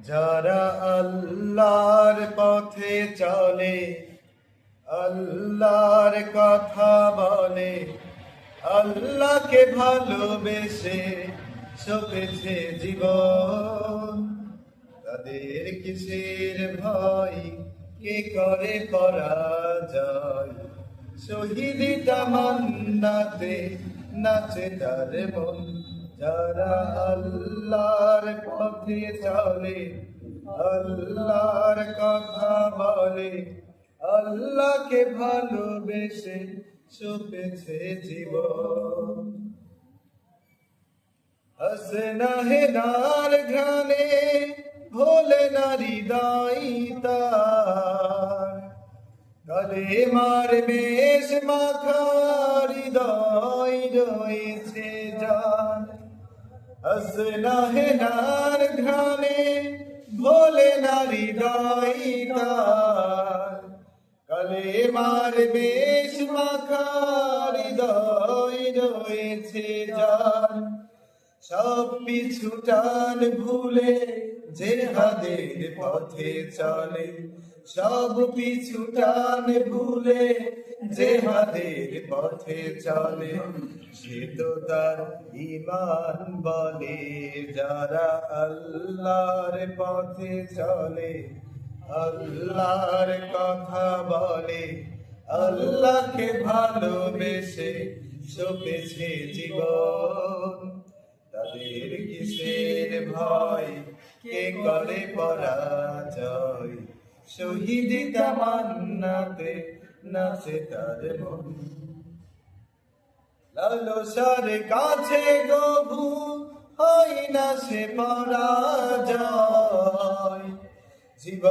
যারা আল্লাহর পথে চলে, আল্লাহর কথা বলে, আল্লাহকে ভালোবেসে সপেছে জীবন, তাদের কিসের ভয়, কে করে পরাজয়? শহীদি তামান্নাতে নাচে তার মন। যারা আল্লাহর পথে চলে, আল্লাহর কথা বলে, আল্লাহকে ভালোবেসে সপেছে জীবন। হাসনা হেনার ঘ্রাণে ভোলে না হৃদয় তার, কালেমার বেশ মাখা হৃদয় রয়েছে যার। হাসনা হেনার ঘ্রাণে ভোলে না হৃদয় তার, কালেমার বেশ মাখা হৃদয় রয়েছে যার। সব পিছু টান ভুলে জেহাদের পথে চলে, সব পিছু টান ভুলে জেহাদের পথে চলে, সে তো তার ঈমান বলে। যারা আল্লাহর পথে চলে, আল্লাহর কথা বলে, আল্লাহকে ভালোবেসে সপেছে জীবন, তাদের কিসের ভয়, কে করে পরাজয়? শহীদি তামান্নাতে নাচে তার মন। লালসার কাছে গভু হয় না সে পরাজয়, জীবন